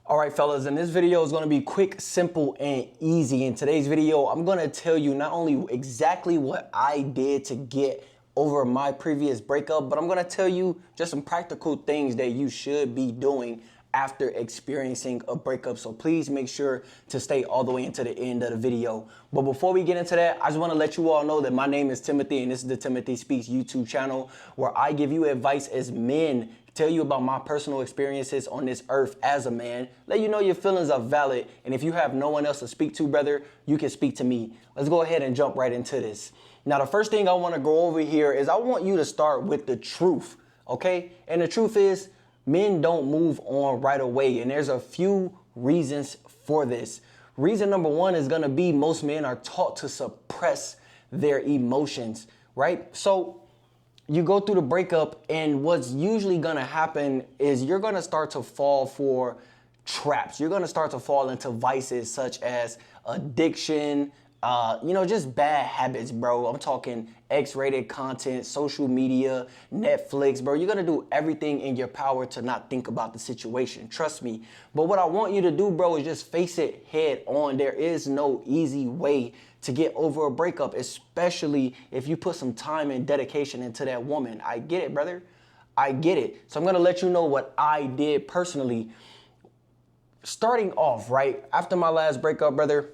All right, fellas, and this video is gonna be quick, simple, and easy. In today's video, I'm gonna tell you not only exactly what I did to get over my previous breakup, but I'm gonna tell you just some practical things that you should be doing after experiencing a breakup. So please make sure to stay all the way into the end of the video. But before we get into that, I just wanna let you all know that my name is Timothy, and this is the Timothy Speaks YouTube channel, where I give you advice as men, tell you about my personal experiences on this earth as a man, let you know your feelings are valid, and if you have no one else to speak to, brother, you can speak to me. Let's go ahead and jump right into this. Now, the first thing I want to go over here is I want you to start with the truth, okay? And the truth is, men don't move on right away, and there's a few reasons for this. Reason number one is going to be most men are taught to suppress their emotions, right? So you go through the breakup, and what's usually gonna happen is you're gonna start to fall for traps. You're gonna start to fall into vices such as addiction, just bad habits, bro. I'm talking X-rated content, social media, Netflix, bro. You're gonna do everything in your power to not think about the situation. Trust me. But what I want you to do, bro, is just face it head on. There is no easy way to get over a breakup, especially if you put some time and dedication into that woman. I get it, brother. I get it. So I'm gonna let you know what I did personally. Starting off, right, after my last breakup, brother,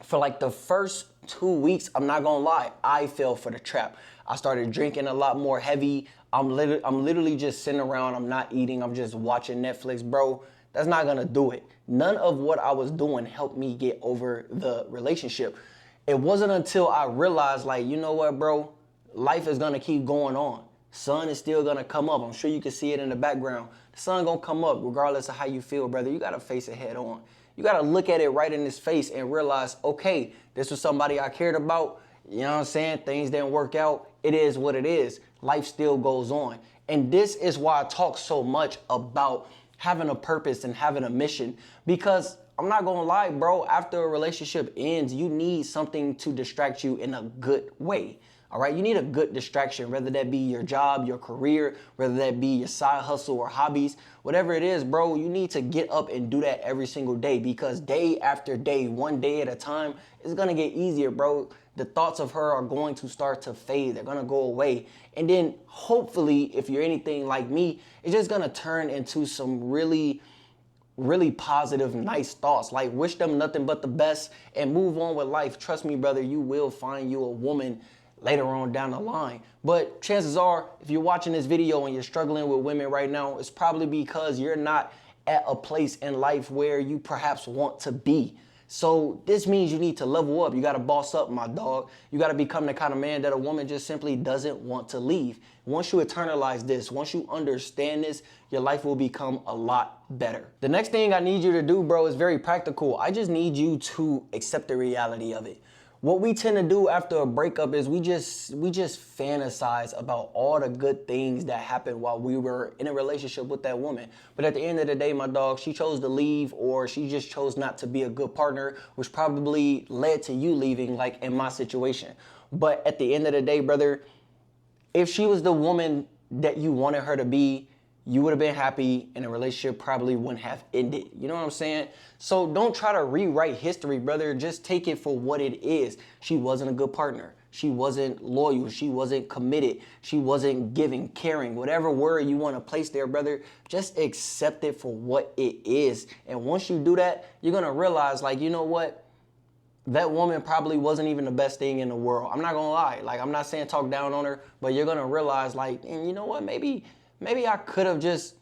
for like the first 2 weeks, I'm not gonna lie, I fell for the trap. I started drinking a lot more heavy. I'm literally just sitting around, I'm not eating, I'm just watching Netflix, bro. That's not gonna do it. None of what I was doing helped me get over the relationship. It wasn't until I realized, like, you know what, bro? Life is gonna keep going on. Sun is still gonna come up. I'm sure you can see it in the background. The sun gonna come up regardless of how you feel, brother. You gotta face it head on. You gotta look at it right in his face and realize, okay, this was somebody I cared about. You know what I'm saying? Things didn't work out. It is what it is. Life still goes on. And this is why I talk so much about having a purpose and having a mission, because I'm not gonna lie, bro, after a relationship ends, you need something to distract you in a good way. All right, you need a good distraction, whether that be your job, your career, whether that be your side hustle or hobbies, whatever it is, bro, you need to get up and do that every single day, because day after day, one day at a time, it's gonna get easier, bro. The thoughts of her are going to start to fade. They're gonna go away. And then hopefully, if you're anything like me, it's just gonna turn into some really positive, nice thoughts. Like, wish them nothing but the best and move on with life. Trust me, brother, you will find you a woman later on down the line. But chances are, if you're watching this video and you're struggling with women right now, it's probably because you're not at a place in life where you perhaps want to be. So this means you need to level up. You got to boss up, my dog. You got to become the kind of man that a woman just simply doesn't want to leave. Once you internalize this, once you understand this, your life will become a lot better. The next thing I need you to do, bro, is very practical. I just need you to accept the reality of it. What we tend to do after a breakup is we just fantasize about all the good things that happened while we were in a relationship with that woman. But at the end of the day, my dog, she chose to leave, or she just chose not to be a good partner, which probably led to you leaving, like in my situation. But at the end of the day, brother, if she was the woman that you wanted her to be, you would have been happy, and the relationship probably wouldn't have ended. You know what I'm saying? So don't try to rewrite history, brother. Just take it for what it is. She wasn't a good partner. She wasn't loyal. She wasn't committed. She wasn't giving, caring, whatever word you want to place there, brother. Just accept it for what it is. And once you do that, you're going to realize, like, you know what? That woman probably wasn't even the best thing in the world. I'm not going to lie. Like, I'm not saying talk down on her, but you're going to realize, like, and you know what? Maybe I could have just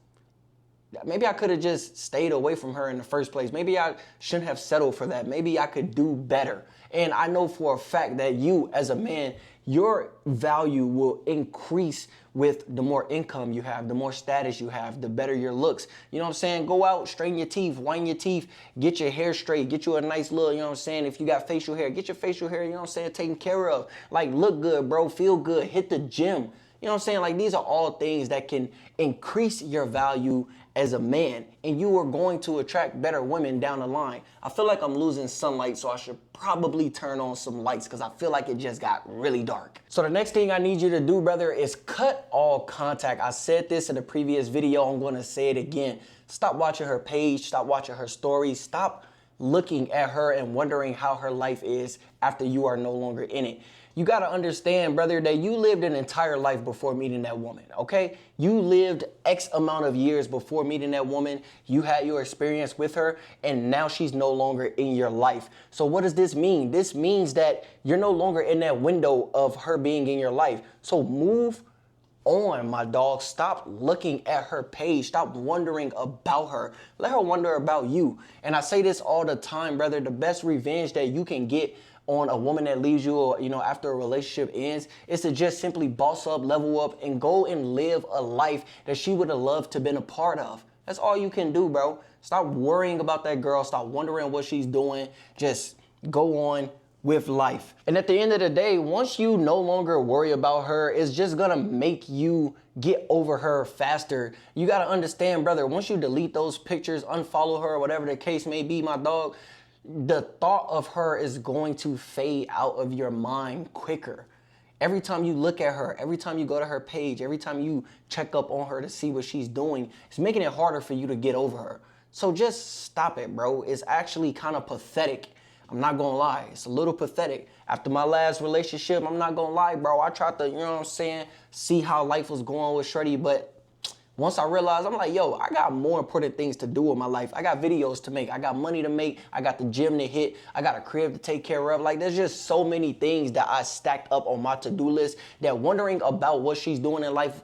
stayed away from her in the first place. Maybe I shouldn't have settled for that. Maybe I could do better. And I know for a fact that you, as a man, your value will increase with the more income you have, the more status you have, the better your looks. You know what I'm saying? Go out, straighten your teeth, whiten your teeth, get your hair straight, get you a nice little, you know what I'm saying? If you got facial hair, get your facial hair, you know what I'm saying, taken care of. Like, look good, bro, feel good, hit the gym. You know what I'm saying? Like, these are all things that can increase your value as a man, and you are going to attract better women down the line. I feel like I'm losing sunlight, so I should probably turn on some lights because I feel like it just got really dark. So the next thing I need you to do, brother, is cut all contact. I said this in a previous video. I'm going to say it again. Stop watching her page, stop watching her stories, stop looking at her and wondering how her life is after you are no longer in it. You got to understand, brother, that you lived an entire life before meeting that woman, okay? You lived X amount of years before meeting that woman. You had your experience with her, and now she's no longer in your life. So what does this mean? This means that you're no longer in that window of her being in your life. So move on, my dog. Stop looking at her page. Stop wondering about her. Let her wonder about you. And I say this all the time, brother. The best revenge that you can get on a woman that leaves you, or, after a relationship ends, is to just simply boss up, level up, and go and live a life that she would have loved to been a part of. That's all you can do, bro. Stop worrying about that girl. Stop wondering what she's doing. Just go on with life. And at the end of the day, once you no longer worry about her, it's just gonna make you get over her faster. You gotta understand, brother, once you delete those pictures, unfollow her, whatever the case may be, my dog, the thought of her is going to fade out of your mind quicker. Every time you look at her, every time you go to her page, every time you check up on her to see what she's doing, it's making it harder for you to get over her. So just stop it, bro. It's actually kind of pathetic. I'm not gonna lie, it's a little pathetic. After my last relationship, I'm not gonna lie, bro. I tried to, see how life was going with Shreddy, but once I realized, I'm like, yo, I got more important things to do with my life. I got videos to make. I got money to make. I got the gym to hit. I got a crib to take care of. Like, there's just so many things that I stacked up on my to-do list that wondering about what she's doing in life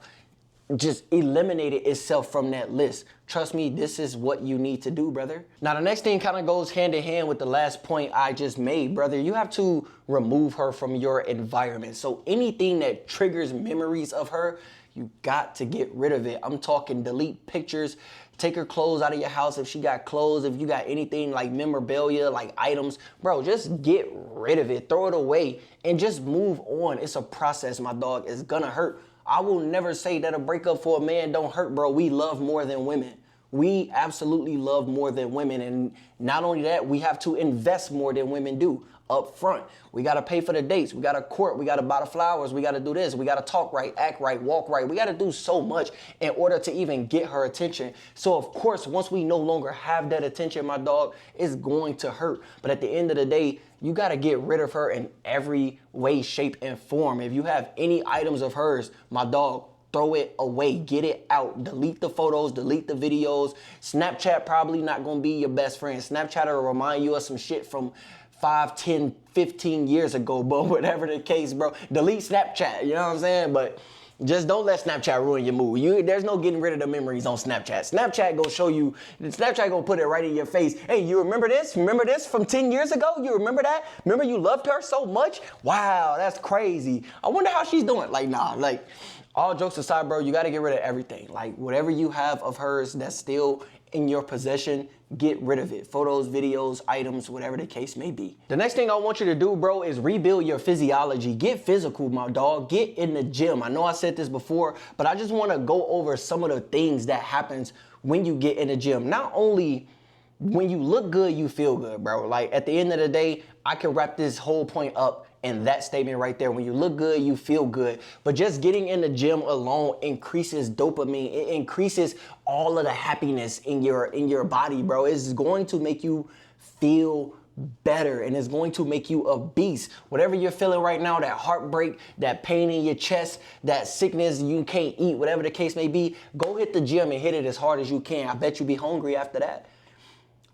just eliminated itself from that list. Trust me, this is what you need to do, brother. Now, the next thing kind of goes hand in hand with the last point I just made, brother. You have to remove her from your environment. So anything that triggers memories of her, you got to get rid of it. I'm talking delete pictures, take her clothes out of your house if she got clothes, if you got anything like memorabilia, like items, bro, just get rid of it, throw it away, and just move on. It's a process, my dog. It's gonna hurt. I will never say that a breakup for a man don't hurt, bro. We love more than women. We absolutely love more than women. And not only that, we have to invest more than women do up front. We got to pay for the dates. We got to court. We got to buy the flowers. We got to do this. We got to talk right, act right, walk right. We got to do so much in order to even get her attention. So, of course, once we no longer have that attention, my dog, it's going to hurt. But at the end of the day, you got to get rid of her in every way, shape, and form. If you have any items of hers, my dog, throw it away, get it out, delete the photos, delete the videos. Snapchat probably not gonna be your best friend. Snapchat will remind you of some shit from 5, 10, 15 years ago, but whatever the case, bro, delete Snapchat, you know what I'm saying? But just don't let Snapchat ruin your mood. There's no getting rid of the memories on Snapchat. Snapchat gonna show you, Snapchat gonna put it right in your face. Hey, you remember this? Remember this from 10 years ago? You remember that? Remember you loved her so much? Wow, that's crazy. I wonder how she's doing. Like, nah, like, all jokes aside, bro, you got to get rid of everything. Like, whatever you have of hers that's still in your possession, get rid of it. Photos, videos, items, whatever the case may be. The next thing I want you to do, bro, is rebuild your physiology. Get physical, my dog. Get in the gym. I know I said this before, but I just want to go over some of the things that happens when you get in the gym. Not only when you look good, you feel good, bro. Like, at the end of the day, I can wrap this whole point up in that statement right there. When you look good, you feel good. But just getting in the gym alone increases dopamine. It increases all of the happiness in your body, bro. It's going to make you feel better, and it's going to make you a beast. Whatever you're feeling right now, that heartbreak, that pain in your chest, that sickness, you can't eat, whatever the case may be, go hit the gym and hit it as hard as you can. I bet you be hungry after that.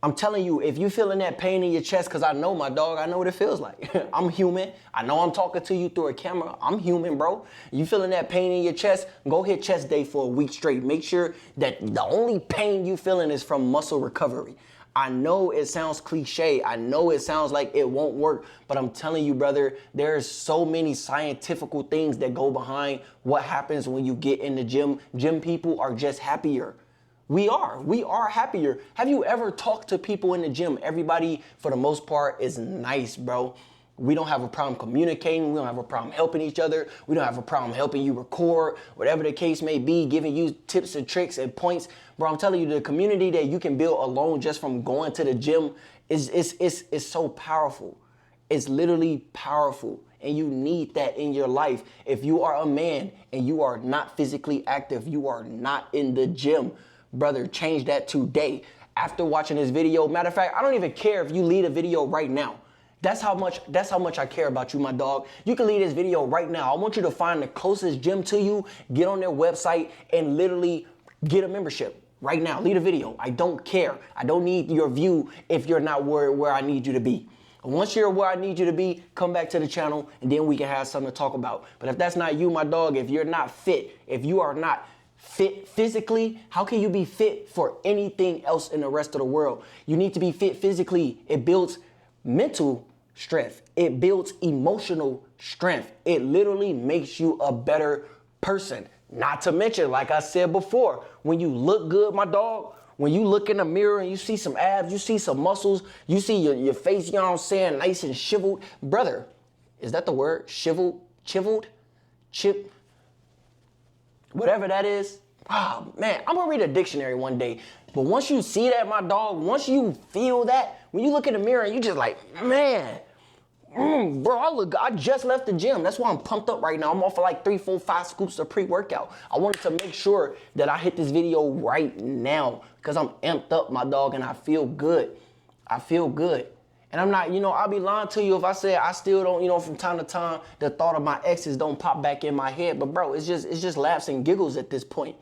I'm telling you, if you feeling that pain in your chest, because I know, my dog, I know what it feels like. I'm human. I know I'm talking to you through a camera. I'm human, bro. You feeling that pain in your chest, go hit chest day for a week straight. Make sure that the only pain you feeling is from muscle recovery. I know it sounds cliche. I know it sounds like it won't work, but I'm telling you, brother, there's so many scientific things that go behind what happens when you get in the gym. Gym people are just happier. We are happier. Have you ever talked to people in the gym? Everybody, for the most part, is nice, bro. We don't have a problem communicating. We don't have a problem helping each other. We don't have a problem helping you record, whatever the case may be, giving you tips and tricks and points. Bro, I'm telling you, the community that you can build alone just from going to the gym is so powerful. It's literally powerful. And you need that in your life. If you are a man and you are not physically active, you are not in the gym, brother, change that today. After watching this video, matter of fact, I don't even care if you leave a video right now. That's how much I care about you, my dog. You can leave this video right now. I want you to find the closest gym to you, get on their website, and literally get a membership right now. Leave a video. I don't care. I don't need your view if you're not where I need you to be. Once you're where I need you to be, come back to the channel, and then we can have something to talk about. But if that's not you, my dog, if you're not fit, if you are not fit physically, how can you be fit for anything else in the rest of the world? You need to be fit physically. It builds mental strength. It builds emotional strength. It literally makes you a better person. Not to mention, like I said before, when you look good, my dog, when you look in the mirror and you see some abs, you see some muscles, you see your face, you know what I'm saying, nice and shiveled. Brother, is that the word? Chiveled? Whatever that is. Oh, man, I'm gonna read a dictionary one day. But once you see that, my dog, once you feel that, when you look in the mirror and you just like, man, bro, I just left the gym. That's why I'm pumped up right now. I'm off for like 3, 4, 5 scoops of pre-workout. I wanted to make sure that I hit this video right now because I'm amped up, my dog, and I feel good. I feel good. And I'm not, I'll be lying to you if I say I still don't, from time to time, the thought of my exes don't pop back in my head. But bro, it's just laughs and giggles at this point.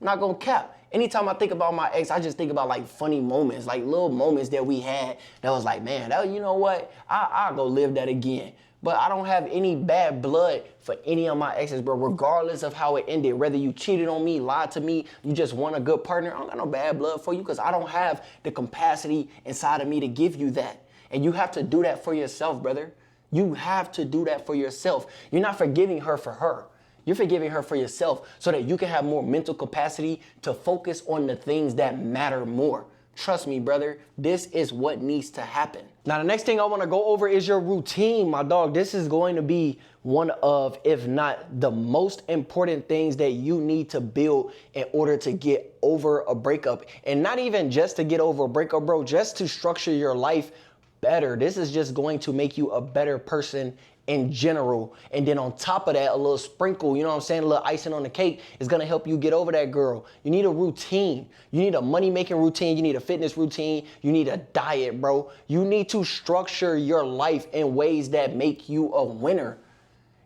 I'm not gonna cap. Anytime I think about my ex, I just think about like funny moments, like little moments that we had that was like, man, you know what? I'll go live that again. But I don't have any bad blood for any of my exes, bro, regardless of how it ended. Whether you cheated on me, lied to me, you just want a good partner, I don't got no bad blood for you because I don't have the capacity inside of me to give you that. And you have to do that for yourself, brother. You have to do that for yourself. You're not forgiving her for her. You're forgiving her for yourself so that you can have more mental capacity to focus on the things that matter more. Trust me, brother, this is what needs to happen. Now, the next thing I want to go over is your routine, my dog. This is going to be one of, if not the most important things that you need to build in order to get over a breakup. And not even just to get over a breakup, bro, just to structure your life better. This is just going to make you a better person in general. And then on top of that, a little sprinkle, you know what I'm saying, a little icing on the cake is gonna help you get over that girl. You need a routine. You need a money-making routine. You need a fitness routine. You need a diet, bro. You need to structure your life in ways that make you a winner.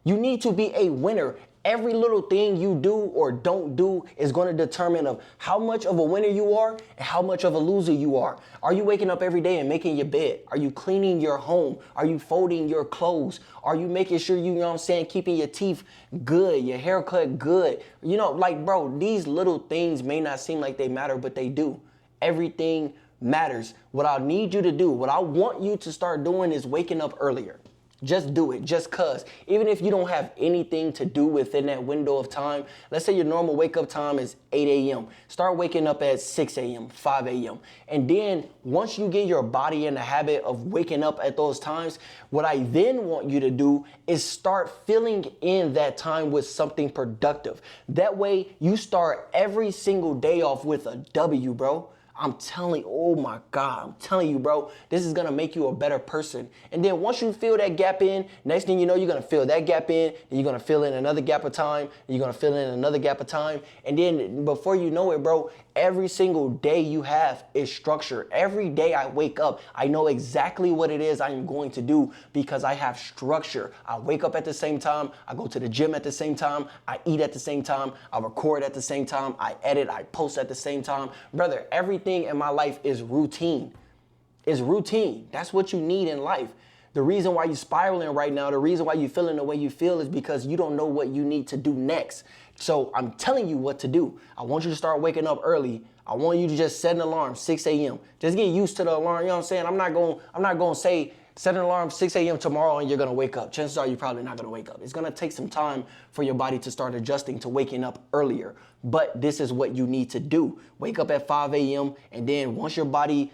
You need to be a winner. Every little thing you do or don't do is going to determine of how much of a winner you are and how much of a loser you are. Are you waking up every day and making your bed? Are you cleaning your home? Are you folding your clothes? Are you making sure you know what I'm saying, keeping your teeth good, your haircut good? Like, bro, these little things may not seem like they matter, but they do. Everything matters. What I need you to do, what I want you to start doing is waking up earlier. Just do it, just cause. Even if you don't have anything to do within that window of time, let's say your normal wake up time is 8 a.m. Start waking up at 6 a.m., 5 a.m. And then once you get your body in the habit of waking up at those times, what I then want you to do is start filling in that time with something productive. That way you start every single day off with a W, bro. I'm telling you, oh my God, I'm telling you, bro, this is gonna make you a better person. And then once you fill that gap in, next thing you know, you're gonna fill that gap in, and you're gonna fill in another gap of time, and you're gonna fill in another gap of time. And then before you know it, bro, every single day you have is structure. Every day I wake up, I know exactly what it is I am going to do because I have structure. I wake up at the same time, I go to the gym at the same time, I eat at the same time, I record at the same time, I edit, I post at the same time. Brother, everything in my life is routine. It's routine. That's what you need in life. The reason why you're spiraling right now, the reason why you're feeling the way you feel is because you don't know what you need to do next. So I'm telling you what to do. I want you to start waking up early. I want you to just set an alarm, 6 a.m. Just get used to the alarm, you know what I'm saying? I'm not going to say set an alarm 6 a.m. tomorrow and you're going to wake up. Chances are you're probably not going to wake up. It's going to take some time for your body to start adjusting to waking up earlier. But this is what you need to do. Wake up at 5 a.m. and then once your body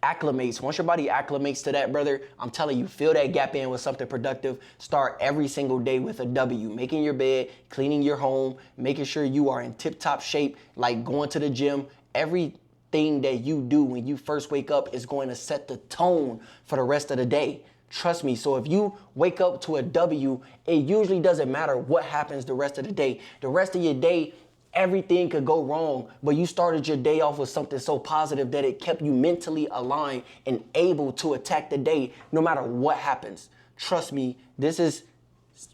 acclimates to that, brother, I'm telling you, fill that gap in with something productive. Start every single day with a W, making your bed, cleaning your home, making sure you are in tip-top shape, like going to the gym. Everything that you do when you first wake up is going to set the tone for the rest of the day. Trust me. So if you wake up to a W, it usually doesn't matter what happens the rest of the day. The rest of your day, everything could go wrong, but you started your day off with something so positive that it kept you mentally aligned and able to attack the day no matter what happens. Trust me, this is,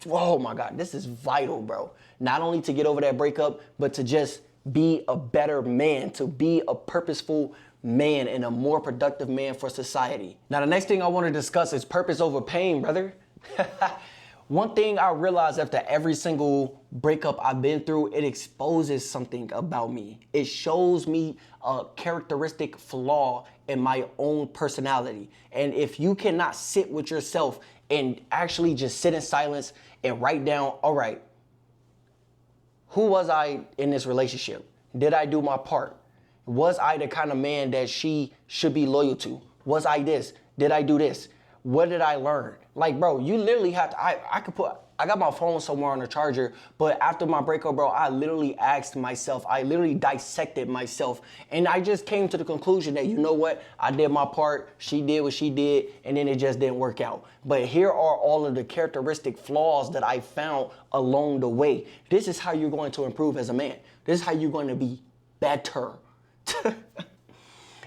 oh my God, this is vital, bro. Not only to get over that breakup, but to just be a better man, to be a purposeful man and a more productive man for society. Now, the next thing I want to discuss is purpose over pain, brother. One thing I realized after every single breakup I've been through, it exposes something about me. It shows me a characteristic flaw in my own personality. And if you cannot sit with yourself and actually just sit in silence and write down, all right, who was I in this relationship? Did I do my part? Was I the kind of man that she should be loyal to? Was I this? Did I do this? What did I learn? Like, bro, you literally have to, I got my phone somewhere on the charger, but after my breakup, bro, I literally asked myself, I literally dissected myself. And I just came to the conclusion that, you know what? I did my part, she did what she did, and then it just didn't work out. But here are all of the characteristic flaws that I found along the way. This is how you're going to improve as a man. This is how you're going to be better.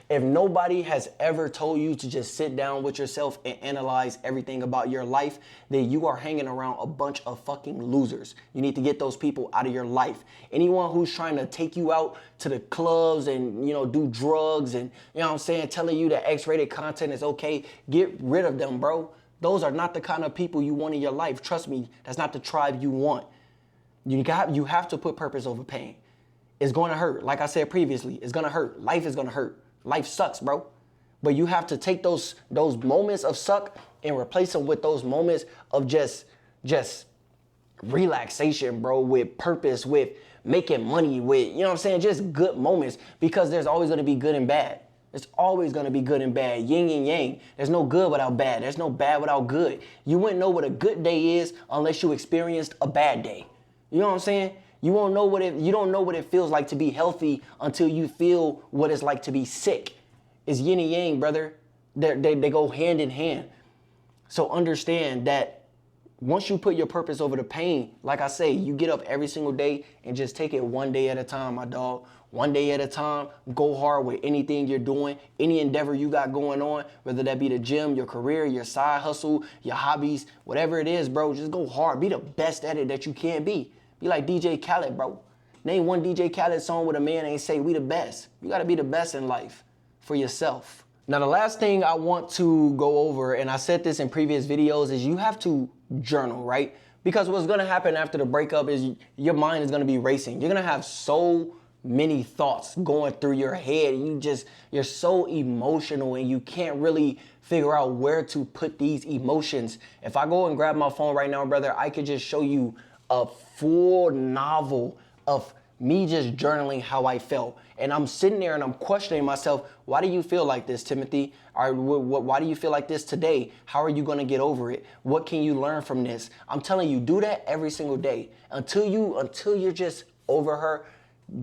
If nobody has ever told you to just sit down with yourself and analyze everything about your life, then you are hanging around a bunch of fucking losers. You need to get those people out of your life. Anyone who's trying to take you out to the clubs and, you know, do drugs and, you know what I'm saying, telling you that X-rated content is okay, get rid of them, bro. Those are not the kind of people you want in your life. Trust me, that's not the tribe you want. You have to put purpose over pain. It's going to hurt. Like I said previously, it's going to hurt. Life is going to hurt. Life sucks, bro. But you have to take those moments of suck and replace them with those moments of just relaxation, bro, with purpose, with making money, with, you know what I'm saying, just good moments, because there's always going to be good and bad. It's always going to be good and bad, yin and yang. There's no good without bad. There's no bad without good. You wouldn't know what a good day is unless you experienced a bad day. You know what I'm saying? You don't know what it feels like to be healthy until you feel what it's like to be sick. It's yin and yang, brother. They go hand in hand. So understand that once you put your purpose over the pain, like I say, you get up every single day and just take it one day at a time, my dog. One day at a time. Go hard with anything you're doing, any endeavor you got going on, whether that be the gym, your career, your side hustle, your hobbies, whatever it is, bro. Just go hard. Be the best at it that you can be. Be like DJ Khaled, bro. Name one DJ Khaled song where a man ain't say we the best. You gotta be the best in life for yourself. Now, the last thing I want to go over, and I said this in previous videos, is you have to journal, right? Because what's gonna happen after the breakup is your mind is gonna be racing. You're gonna have so many thoughts going through your head. You're so emotional and you can't really figure out where to put these emotions. If I go and grab my phone right now, brother, I could just show you a full novel of me just journaling how I felt. And I'm sitting there and I'm questioning myself, why do you feel like this, Timothy? Why do you feel like this today? How are you going to get over it? What can you learn from this? I'm telling you, do that every single day until you're just over her.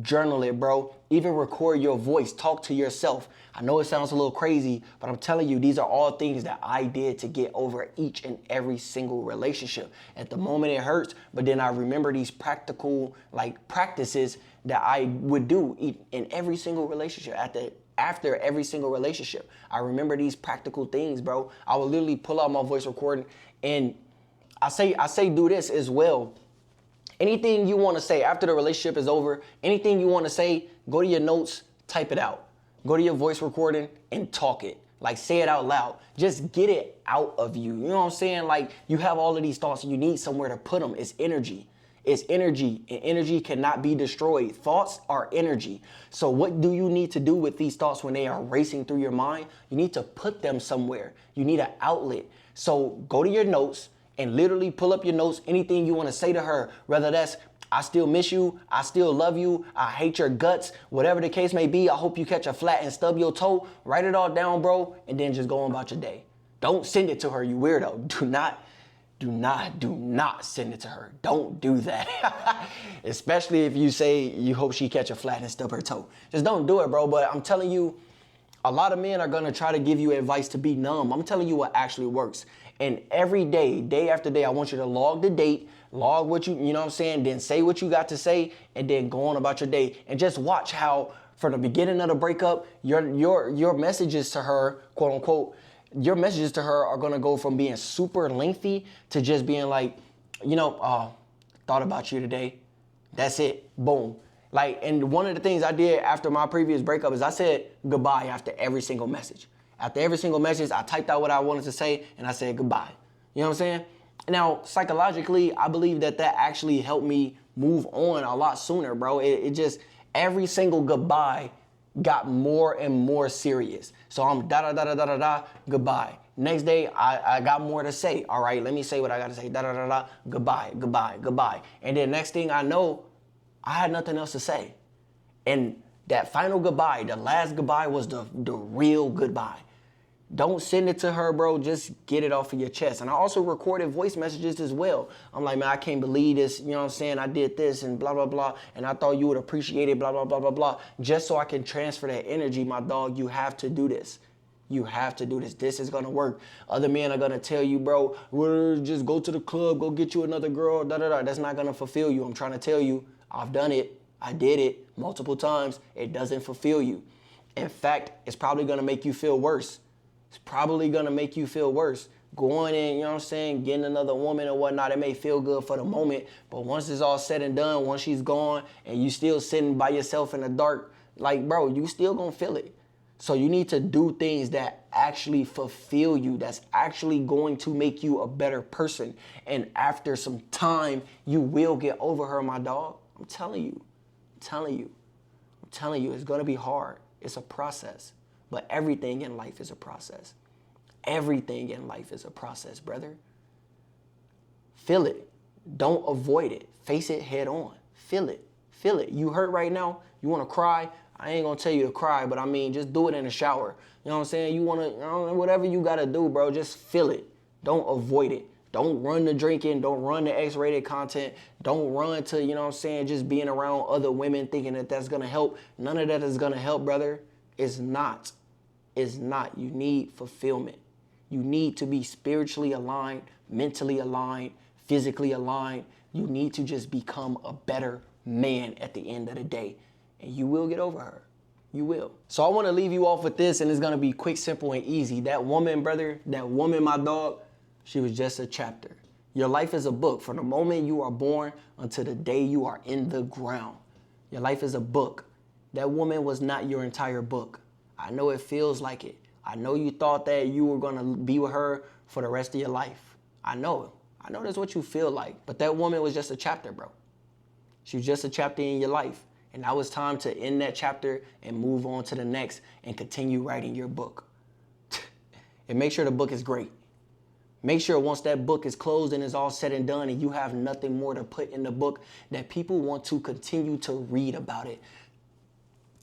Journal it, bro. Even record your voice. Talk to yourself. I know it sounds a little crazy, but I'm telling you, these are all things that I did to get over each and every single relationship. At the moment it hurts, but then I remember these practical practices that I would do in every single relationship. After every single relationship, I remember these practical things, bro. I would literally pull out my voice recording, and I say do this as well. Anything you want to say after the relationship is over, anything you want to say, go to your notes, type it out. Go to your voice recording and talk it. Like, say it out loud. Just get it out of you. You know what I'm saying? Like, you have all of these thoughts and you need somewhere to put them. It's energy. It's energy, and energy cannot be destroyed. Thoughts are energy. So what do you need to do with these thoughts when they are racing through your mind? You need to put them somewhere. You need an outlet. So go to your notes and literally pull up your notes, anything you want to say to her, whether that's, I still miss you, I still love you, I hate your guts, whatever the case may be, I hope you catch a flat and stub your toe. Write it all down, bro, and then just go on about your day. Don't send it to her, you weirdo. Do not send it to her. Don't do that. Especially if you say you hope she catch a flat and stub her toe. Just don't do it, bro. But I'm telling you, A lot of men are gonna try to give you advice to be numb. I'm telling you what actually works. And every day, day after day, I want you to log the date, log what you know what I'm saying, then say what you got to say, and then go on about your day. And just watch how, from the beginning of the breakup, your messages to her, quote unquote, your messages to her are gonna go from being super lengthy to just being like, thought about you today. That's it. Boom. Like, and one of the things I did after my previous breakup is I said goodbye after every single message. After every single message, I typed out what I wanted to say and I said goodbye. You know what I'm saying? Now, psychologically, I believe that actually helped me move on a lot sooner, bro. It just, every single goodbye got more and more serious. So I'm da-da-da-da-da-da-da, goodbye. Next day, I got more to say. All right, let me say what I got to say. Da-da-da-da, goodbye, goodbye, goodbye. And then next thing I know, I had nothing else to say. And that final goodbye, the last goodbye was the real goodbye. Don't send it to her, bro. Just get it off of your chest. And I also recorded voice messages as well. I'm like, man, I can't believe this. You know what I'm saying? I did this and blah, blah, blah. And I thought you would appreciate it, blah, blah, blah, blah, blah. Just so I can transfer that energy, my dog, you have to do this. You have to do this. This is going to work. Other men are going to tell you, bro, well, just go to the club, go get you another girl, da-da-da. That's not going to fulfill you. I'm trying to tell you, I've done it. I did it multiple times. It doesn't fulfill you. In fact, it's probably going to make you feel worse. It's probably going to make you feel worse. Going in, you know what I'm saying, getting another woman or whatnot, it may feel good for the moment, but once it's all said and done, once she's gone and you still sitting by yourself in the dark, like, bro, you still going to feel it. So you need to do things that actually fulfill you, that's actually going to make you a better person. And after some time, you will get over her, my dog. I'm telling you, it's going to be hard. It's a process. But everything in life is a process. Everything in life is a process, brother. Feel it. Don't avoid it. Face it head on. Feel it. Feel it. You hurt right now? You want to cry? I ain't going to tell you to cry, but I mean, just do it in the shower. You know what I'm saying? You want to, whatever you got to do, bro, just feel it. Don't avoid it. Don't run to drinking. Don't run to X-rated content. Don't run to, you know what I'm saying, just being around other women thinking that that's going to help. None of that is going to help, brother. It's not. It's not. You need fulfillment. You need to be spiritually aligned, mentally aligned, physically aligned. You need to just become a better man at the end of the day. And you will get over her. You will. So I want to leave you off with this, and it's going to be quick, simple, and easy. That woman, brother, that woman, my dog, she was just a chapter. Your life is a book from the moment you are born until the day you are in the ground. Your life is a book. That woman was not your entire book. I know it feels like it. I know you thought that you were going to be with her for the rest of your life. I know that's what you feel like. But that woman was just a chapter, bro. She was just a chapter in your life. And now it's time to end that chapter and move on to the next and continue writing your book. And make sure the book is great. Make sure once that book is closed and is all said and done and you have nothing more to put in the book, that people want to continue to read about it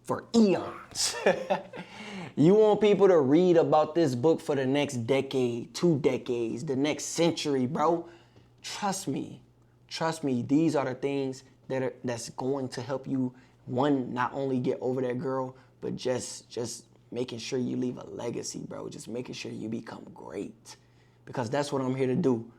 for eons. You want people to read about this book for the next decade, 2 decades, the next century, bro. Trust me. Trust me. These are the things that's going to help you, one, not only get over that girl, but just making sure you leave a legacy, bro. Just making sure you become great. Because that's what I'm here to do.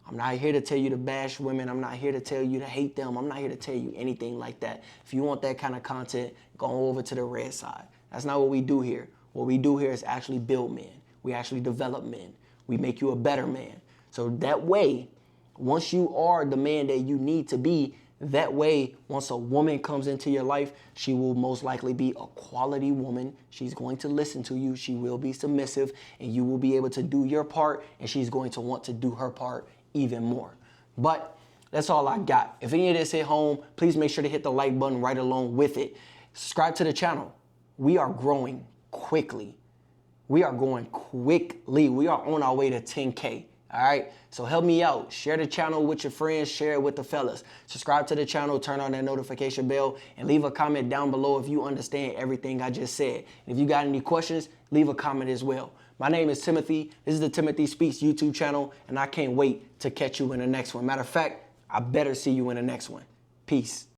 I'm not here to tell you to bash women. I'm not here to tell you to hate them. I'm not here to tell you anything like that. If you want that kind of content, go over to the red side. That's not what we do here. What we do here is actually build men. We actually develop men. We make you a better man. So that way, once you are the man that you need to be, that way, once a woman comes into your life, she will most likely be a quality woman. She's going to listen to you. She will be submissive, and you will be able to do your part, and she's going to want to do her part even more. But that's all I got. If any of this hit home, please make sure to hit the like button right along with it. Subscribe to the channel. We are growing quickly. We are going quickly. We are on our way to 10K. All right, so help me out. Share the channel with your friends. Share it with the fellas. Subscribe to the channel. Turn on that notification bell. And leave a comment down below if you understand everything I just said. And if you got any questions, leave a comment as well. My name is Timothy. This is the Timothy Speaks YouTube channel. And I can't wait to catch you in the next one. Matter of fact, I better see you in the next one. Peace.